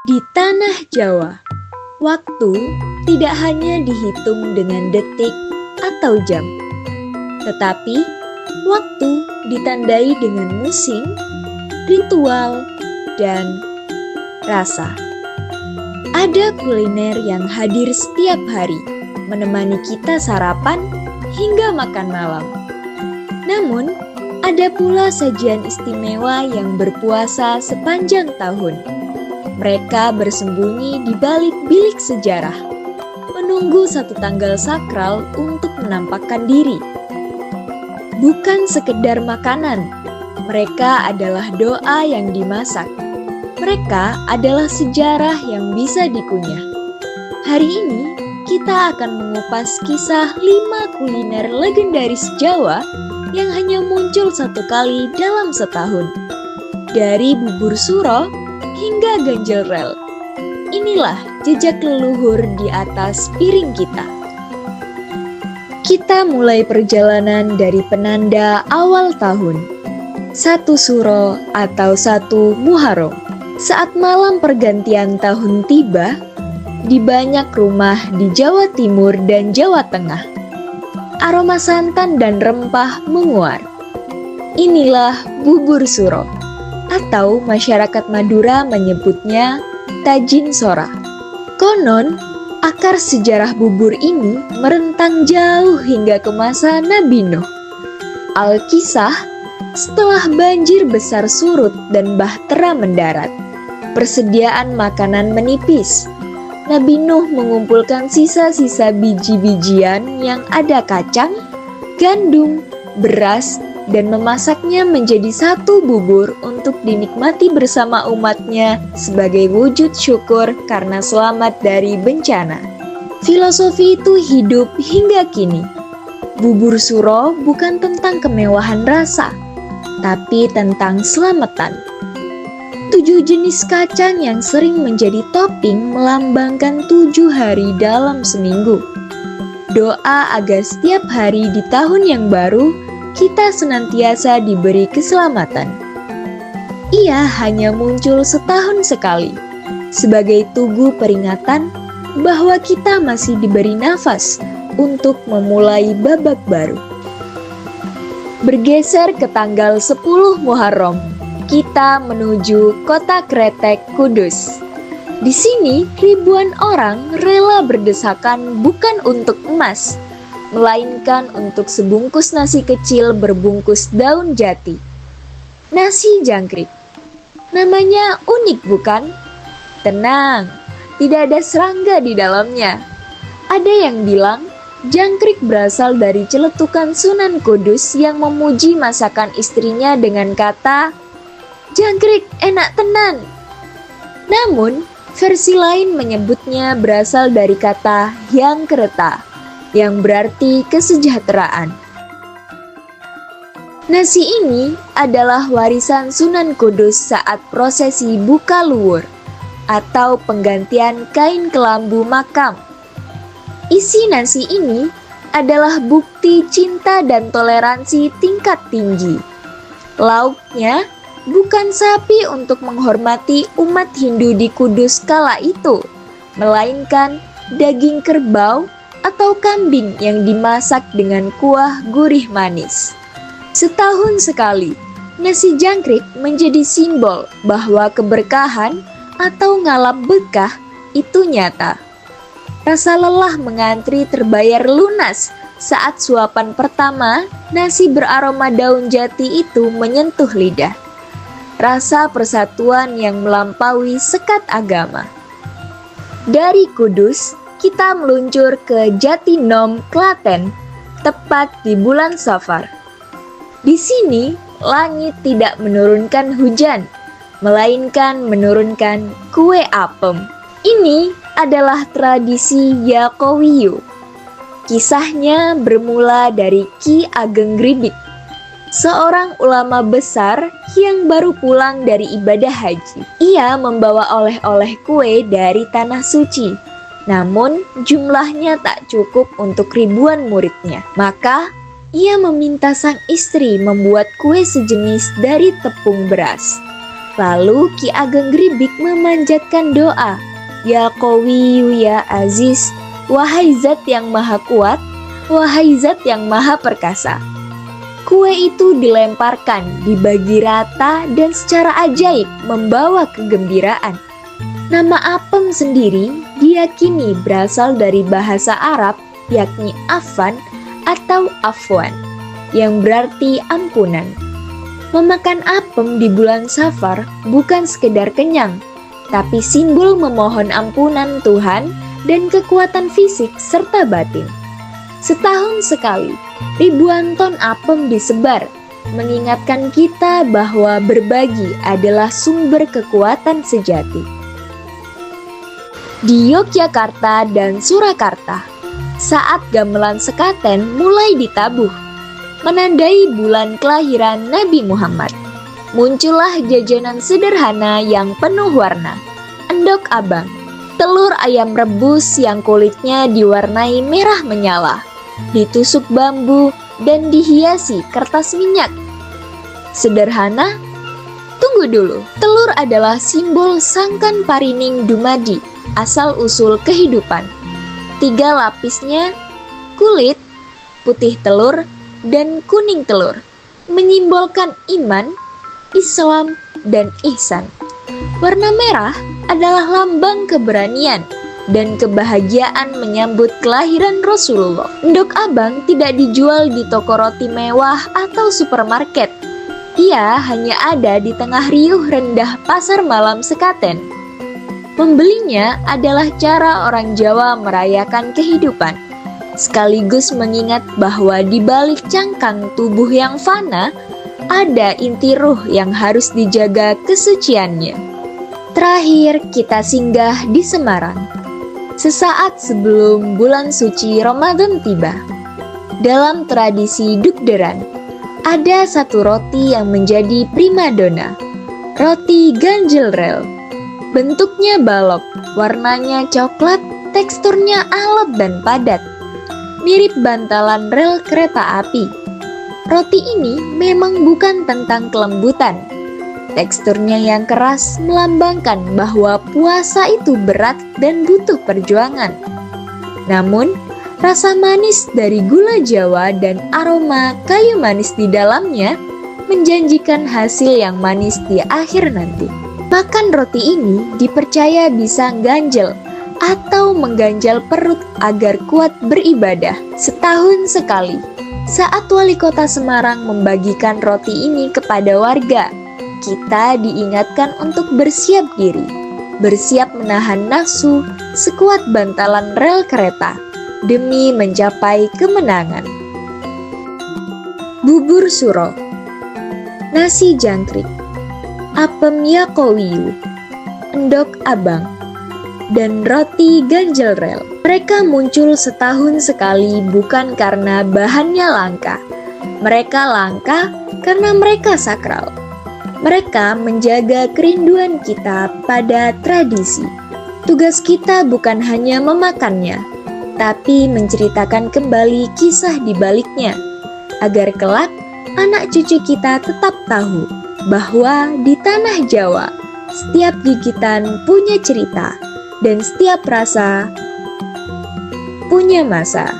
Di tanah Jawa, waktu tidak hanya dihitung dengan detik atau jam, tetapi waktu ditandai dengan musim, ritual, dan rasa. Ada kuliner yang hadir setiap hari, menemani kita sarapan hingga makan malam. Namun, ada pula sajian istimewa yang berpuasa sepanjang tahun. Mereka bersembunyi di balik bilik sejarah, menunggu satu tanggal sakral untuk menampakkan diri. Bukan sekedar makanan, mereka adalah doa yang dimasak. Mereka adalah sejarah yang bisa dikunyah. Hari ini, kita akan mengupas kisah 5 kuliner legendaris Jawa yang hanya muncul satu kali dalam setahun. Dari bubur suro hingga ganjel rel. Inilah jejak leluhur di atas piring kita. Kita mulai perjalanan dari penanda awal tahun. 1 Suro atau 1 Muharram. Saat malam pergantian tahun tiba, di banyak rumah di Jawa Timur dan Jawa Tengah, aroma santan dan rempah menguar. Inilah bubur suro, atau masyarakat Madura menyebutnya tajin sora. Konon, akar sejarah bubur ini merentang jauh hingga ke masa Nabi Nuh. Alkisah, setelah banjir besar surut dan bahtera mendarat, persediaan makanan menipis. Nabi Nuh mengumpulkan sisa-sisa biji-bijian yang ada kacang, gandum, beras, dan memasaknya menjadi satu bubur untuk dinikmati bersama umatnya sebagai wujud syukur karena selamat dari bencana. Filosofi itu hidup hingga kini. Bubur suro bukan tentang kemewahan rasa, tapi tentang selamatan. 7 jenis kacang yang sering menjadi topping melambangkan 7 hari dalam seminggu. Doa agar setiap hari di tahun yang baru, kita senantiasa diberi keselamatan. Ia hanya muncul setahun sekali, sebagai tugu peringatan bahwa kita masih diberi nafas untuk memulai babak baru. Bergeser ke tanggal 10 Muharram, kita menuju kota Kretek, Kudus. Di sini, ribuan orang rela berdesakan bukan untuk emas, melainkan untuk sebungkus nasi kecil berbungkus daun jati. Nasi jangkrik. Namanya unik bukan? Tenang, tidak ada serangga di dalamnya. Ada yang bilang, jangkrik berasal dari celetukan Sunan Kudus yang memuji masakan istrinya dengan kata, "Jangkrik enak tenan." Namun, versi lain menyebutnya berasal dari kata hyang kereta, yang berarti kesejahteraan. Nasi ini adalah warisan Sunan Kudus saat prosesi buka luwur atau penggantian kain kelambu makam. Isi nasi ini adalah bukti cinta dan toleransi tingkat tinggi. Lauknya bukan sapi untuk menghormati umat Hindu di Kudus kala itu, melainkan daging kerbau atau kambing yang dimasak dengan kuah gurih manis. Setahun sekali, nasi jangkrik menjadi simbol bahwa keberkahan atau ngalap berkah itu nyata. Rasa lelah mengantri terbayar lunas saat suapan pertama nasi beraroma daun jati itu menyentuh lidah. Rasa persatuan yang melampaui sekat agama. Dari Kudus, kita meluncur ke Jatinom, Klaten, tepat di bulan Safar. Di sini, langit tidak menurunkan hujan, melainkan menurunkan kue apem. Ini adalah tradisi Yakowiyu. Kisahnya bermula dari Ki Ageng Gribik, seorang ulama besar yang baru pulang dari ibadah haji. Ia membawa oleh-oleh kue dari tanah suci. Namun, jumlahnya tak cukup untuk ribuan muridnya. Maka, ia meminta sang istri membuat kue sejenis dari tepung beras. Lalu Ki Ageng Gribik memanjatkan doa, "Ya Qawiyu ya Aziz, wahai zat yang maha kuat, wahai zat yang maha perkasa." Kue itu dilemparkan, dibagi rata dan secara ajaib membawa kegembiraan. Nama apem sendiri diyakini berasal dari bahasa Arab, yakni afan atau afwan, yang berarti ampunan. Memakan apem di bulan Safar bukan sekedar kenyang, tapi simbol memohon ampunan Tuhan dan kekuatan fisik serta batin. Setahun sekali, ribuan ton apem disebar, mengingatkan kita bahwa berbagi adalah sumber kekuatan sejati. Di Yogyakarta dan Surakarta, saat gamelan sekaten mulai ditabuh, menandai bulan kelahiran Nabi Muhammad, muncullah jajanan sederhana yang penuh warna, endok abang, telur ayam rebus yang kulitnya diwarnai merah menyala, ditusuk bambu dan dihiasi kertas minyak. Sederhana? Tunggu dulu, telur adalah simbol sangkan parining dumadi, asal-usul kehidupan. 3 lapisnya, kulit, putih telur, dan kuning telur, menyimbolkan iman, Islam, dan ihsan. Warna merah adalah lambang keberanian dan kebahagiaan menyambut kelahiran Rasulullah. Endok abang tidak dijual di toko roti mewah atau supermarket. Ia hanya ada di tengah riuh rendah pasar malam sekaten. Membelinya adalah cara orang Jawa merayakan kehidupan, sekaligus mengingat bahwa di balik cangkang tubuh yang fana, ada inti ruh yang harus dijaga kesuciannya. Terakhir, kita singgah di Semarang. Sesaat sebelum bulan suci Ramadan tiba, dalam tradisi Dukderan, ada satu roti yang menjadi primadona, roti ganjel rel. Bentuknya balok, warnanya coklat, teksturnya alot dan padat, mirip bantalan rel kereta api. Roti ini memang bukan tentang kelembutan. Teksturnya yang keras melambangkan bahwa puasa itu berat dan butuh perjuangan. Namun, rasa manis dari gula Jawa dan aroma kayu manis di dalamnya menjanjikan hasil yang manis di akhir nanti. Makan roti ini dipercaya bisa ganjel atau mengganjal perut agar kuat beribadah. Setahun sekali, saat wali kota Semarang membagikan roti ini kepada warga, kita diingatkan untuk bersiap diri, bersiap menahan nafsu sekuat bantalan rel kereta demi mencapai kemenangan. Bubur suro, nasi jangkrik, apem ya Qawiyu, endok abang, dan roti ganjel rel. Mereka muncul setahun sekali bukan karena bahannya langka. Mereka langka karena mereka sakral. Mereka menjaga kerinduan kita pada tradisi. Tugas kita bukan hanya memakannya, tapi menceritakan kembali kisah di baliknya, agar kelak anak cucu kita tetap tahu bahwa di tanah Jawa, setiap gigitan punya cerita dan setiap rasa punya masa.